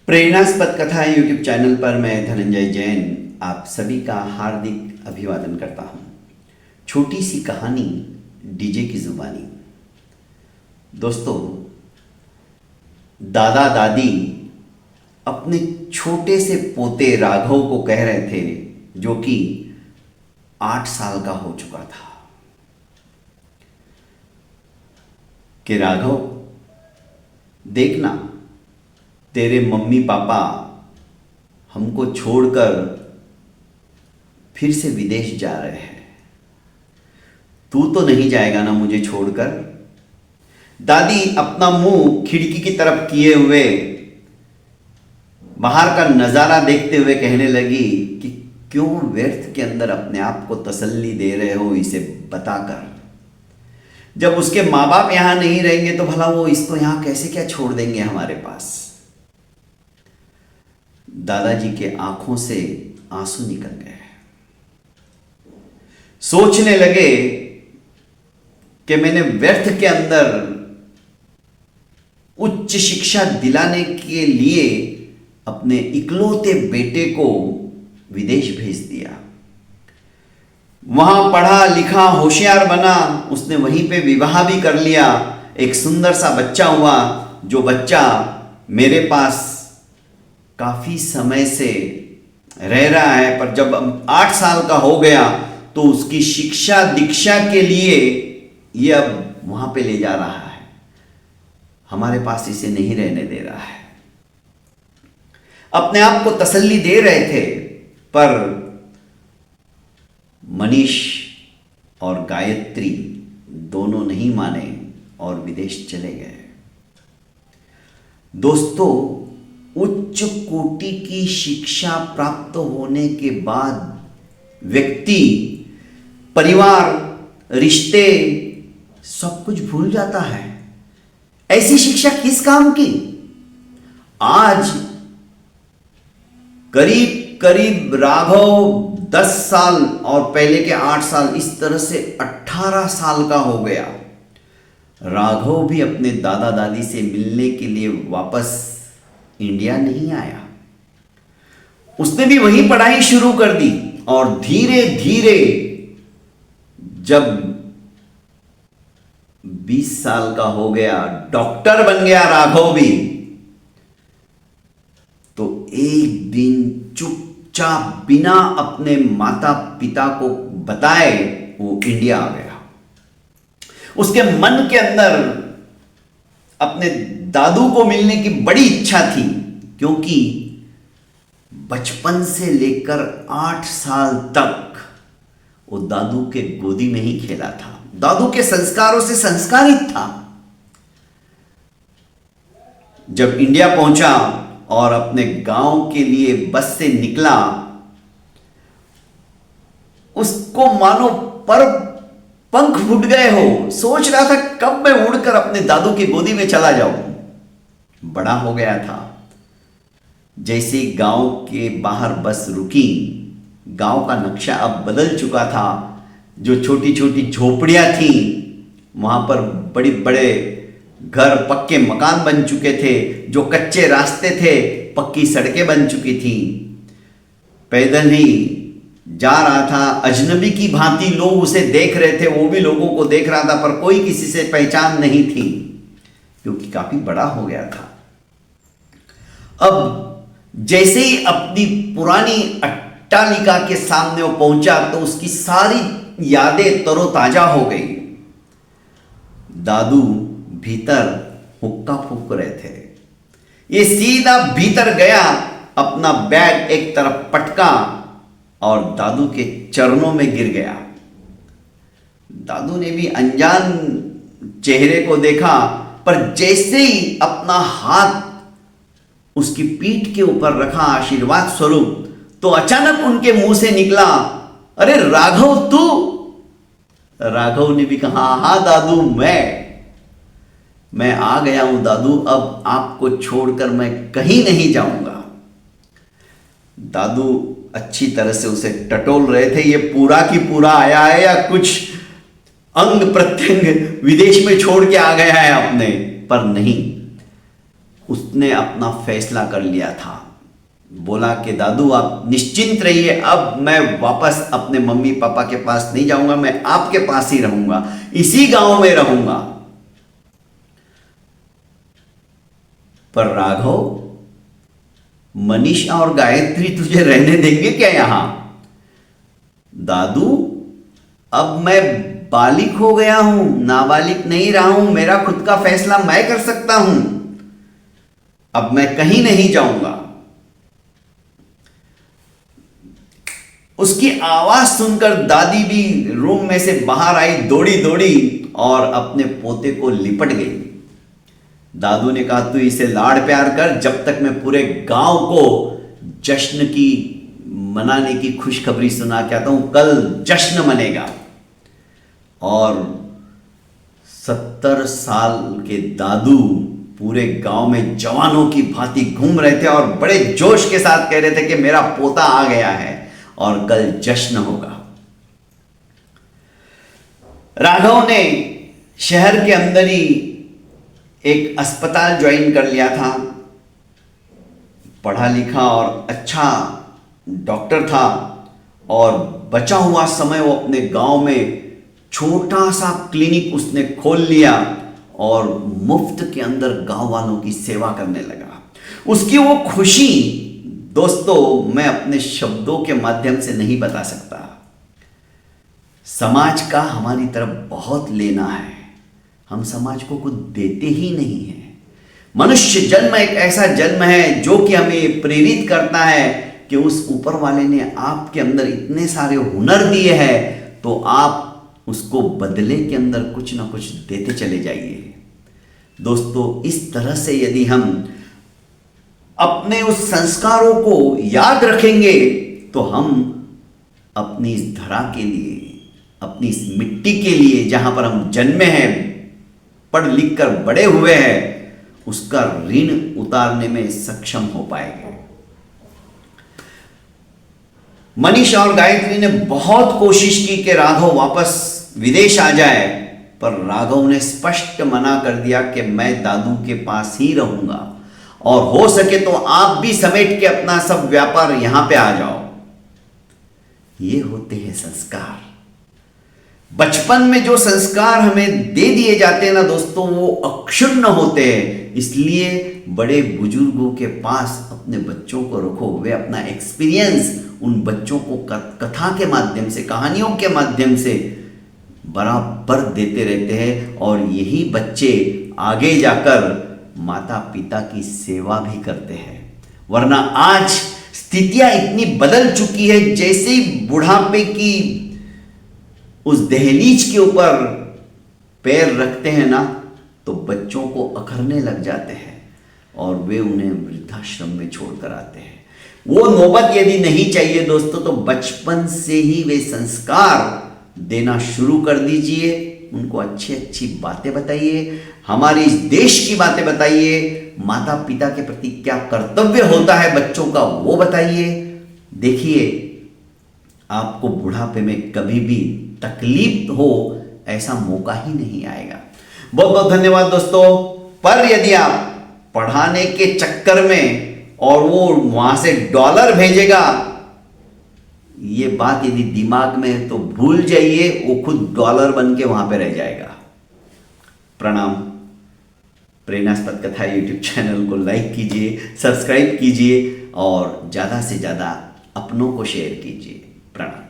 प्रेरणास्पद कथा YouTube channel पर मैं धनंजय जैन आप सभी का हार्दिक अभिवादन करता हूँ। छोटी सी कहानी डीजे की जुबानी। दोस्तों, दादा दादी अपने छोटे से पोते राघव को कह रहे थे, जो कि 8 साल का हो चुका था, कि राघव देखना, तेरे मम्मी पापा हमको छोड़कर फिर से विदेश जा रहे हैं। तू तो नहीं जाएगा ना मुझे छोड़कर। दादी अपना मुंह खिड़की की तरफ किए हुए बाहर का नजारा देखते हुए कहने लगी कि क्यों व्यर्थ के अंदर अपने आप को तसल्ली दे रहे हो इसे बताकर। जब उसके माँ बाप यहां नहीं रहेंगे तो भला वो इसको यहां कैसे क्या छोड़ देंगे हमारे पास। दादाजी के आंखों से आंसू निकल गए। सोचने लगे कि मैंने व्यर्थ के अंदर उच्च शिक्षा दिलाने के लिए अपने इकलौते बेटे को विदेश भेज दिया। वहां पढ़ा लिखा होशियार बना, उसने वहीं पे विवाह भी कर लिया। एक सुंदर सा बच्चा हुआ, जो बच्चा मेरे पास काफी समय से रह रहा है। पर जब 8 साल का हो गया तो उसकी शिक्षा दीक्षा के लिए ये अब वहां पे ले जा रहा है, हमारे पास इसे नहीं रहने दे रहा है। अपने आप को तसल्ली दे रहे थे, पर मनीष और गायत्री दोनों नहीं माने और विदेश चले गए। दोस्तों, उच्च कोटि की शिक्षा प्राप्त होने के बाद व्यक्ति परिवार, रिश्ते सब कुछ भूल जाता है। ऐसी शिक्षा किस काम की। आज करीब करीब राघव 10 साल और पहले के 8 साल, इस तरह से 18 साल का हो गया। राघव भी अपने दादा दादी से मिलने के लिए वापस इंडिया नहीं आया। उसने भी वही पढ़ाई शुरू कर दी और धीरे धीरे जब 20 साल का हो गया, डॉक्टर बन गया राघव भी। तो एक दिन चुपचाप बिना अपने माता पिता को बताए वो इंडिया आ गया। उसके मन के अंदर अपने दादू को मिलने की बड़ी इच्छा थी, क्योंकि बचपन से लेकर 8 साल तक वो दादू के गोदी में ही खेला था, दादू के संस्कारों से संस्कारित था। जब इंडिया पहुंचा और अपने गांव के लिए बस से निकला, उसको मानो पर पंख फूट गए हो। सोच रहा था कब मैं उड़कर अपने दादू की गोदी में चला जाऊं। बड़ा हो गया था। जैसे गांव के बाहर बस रुकी, गांव का नक्शा अब बदल चुका था। जो छोटी छोटी झोपड़ियां थी, वहां पर बड़े बड़े घर, पक्के मकान बन चुके थे। जो कच्चे रास्ते थे, पक्की सड़कें बन चुकी थी। पैदल ही जा रहा था, अजनबी की भांति लोग उसे देख रहे थे, वो भी लोगों को देख रहा था, पर कोई किसी से पहचान नहीं थी, क्योंकि काफी बड़ा हो गया था। अब जैसे ही अपनी पुरानी अट्टालिका के सामने वो पहुंचा तो उसकी सारी यादें तरोताजा हो गई। दादू भीतर हुक्का फूंक रहे थे। ये सीधा भीतर गया, अपना बैग एक तरफ पटका और दादू के चरणों में गिर गया। दादू ने भी अनजान चेहरे को देखा, पर जैसे ही अपना हाथ उसकी पीठ के ऊपर रखा आशीर्वाद स्वरूप, तो अचानक उनके मुंह से निकला, अरे राघव तू। राघव ने भी कहा, हाँ दादू, मैं आ गया हूं दादू, अब आपको छोड़कर मैं कहीं नहीं जाऊंगा। दादू अच्छी तरह से उसे टटोल रहे थे, ये पूरा की पूरा आया है या कुछ अंग प्रत्यंग विदेश में छोड़ के आ गया है अपने। पर नहीं, उसने अपना फैसला कर लिया था। बोला कि दादू आप निश्चिंत रहिए, अब मैं वापस अपने मम्मी पापा के पास नहीं जाऊंगा, मैं आपके पास ही रहूंगा, इसी गांव में रहूंगा। पर राघव, मनीषा और गायत्री तुझे रहने देंगे क्या यहां? दादू अब मैं बालिक हो गया हूं, नाबालिग नहीं रहा हूं, मेरा खुद का फैसला मैं कर सकता हूं, अब मैं कहीं नहीं जाऊंगा। उसकी आवाज सुनकर दादी भी रूम में से बाहर आई, दौड़ी दौड़ी और अपने पोते को लिपट गई। दादू ने कहा तू इसे लाड़ प्यार कर, जब तक मैं पूरे गांव को जश्न की मनाने की खुशखबरी सुना के आता हूं। कल जश्न मनेगा। और 70 साल के दादू पूरे गांव में जवानों की भांति घूम रहे थे और बड़े जोश के साथ कह रहे थे कि मेरा पोता आ गया है और कल जश्न होगा। राघव ने शहर के अंदर ही एक अस्पताल ज्वाइन कर लिया था। पढ़ा लिखा और अच्छा डॉक्टर था और बचा हुआ समय वो अपने गांव में छोटा सा क्लिनिक उसने खोल लिया और मुफ्त के अंदर गांव वालों की सेवा करने लगा। उसकी वो खुशी दोस्तों मैं अपने शब्दों के माध्यम से नहीं बता सकता। समाज का हमारी तरफ बहुत लेना है, हम समाज को कुछ देते ही नहीं है। मनुष्य जन्म एक ऐसा जन्म है जो कि हमें प्रेरित करता है कि उस ऊपर वाले ने आपके अंदर इतने सारे हुनर दिए हैं तो आप उसको बदले के अंदर कुछ ना कुछ देते चले जाइए। दोस्तों इस तरह से यदि हम अपने उस संस्कारों को याद रखेंगे तो हम अपनी इस धरा के लिए, अपनी इस मिट्टी के लिए जहां पर हम जन्मे हैं, पढ़ लिख कर बड़े हुए हैं, उसका ऋण उतारने में सक्षम हो पाएंगे। मनीषा और गायत्री ने बहुत कोशिश की कि राघव वापस विदेश आ जाए, पर राघव ने स्पष्ट मना कर दिया कि मैं दादू के पास ही रहूंगा और हो सके तो आप भी समेट के अपना सब व्यापार यहां पे आ जाओ। ये होते हैं संस्कार। बचपन में जो संस्कार हमें दे दिए जाते हैं ना दोस्तों, वो अक्षुण्ण होते हैं। इसलिए बड़े बुजुर्गों के पास अपने बच्चों को रखो, वे अपना एक्सपीरियंस उन बच्चों को कथा के माध्यम से, कहानियों के माध्यम से बराबर देते रहते हैं और यही बच्चे आगे जाकर माता पिता की सेवा भी करते हैं। वरना आज स्थितियां इतनी बदल चुकी है, जैसे ही बुढ़ापे की उस दहलीज के ऊपर पैर रखते हैं ना तो बच्चों को अखरने लग जाते हैं और वे उन्हें वृद्धाश्रम में छोड़कर आते हैं। वो नौबत यदि नहीं चाहिए दोस्तों तो बचपन से ही वे संस्कार देना शुरू कर दीजिए। उनको अच्छी अच्छी बातें बताइए, हमारे इस देश की बातें बताइए, माता पिता के प्रति क्या कर्तव्य होता है बच्चों का वो बताइए। देखिए आपको बुढ़ापे में कभी भी तकलीफ हो ऐसा मौका ही नहीं आएगा। बहुत बहुत धन्यवाद दोस्तों। पर यदि आप पढ़ाने के चक्कर में और वो वहां से डॉलर भेजेगा, ये बात यदि दिमाग में है तो भूल जाइए, वो खुद डॉलर बन के वहां पे रह जाएगा। प्रणाम। प्रेरणास्पद कथा यूट्यूब चैनल को लाइक कीजिए, सब्सक्राइब कीजिए और ज़्यादा से ज़्यादा अपनों को शेयर कीजिए। प्रणाम।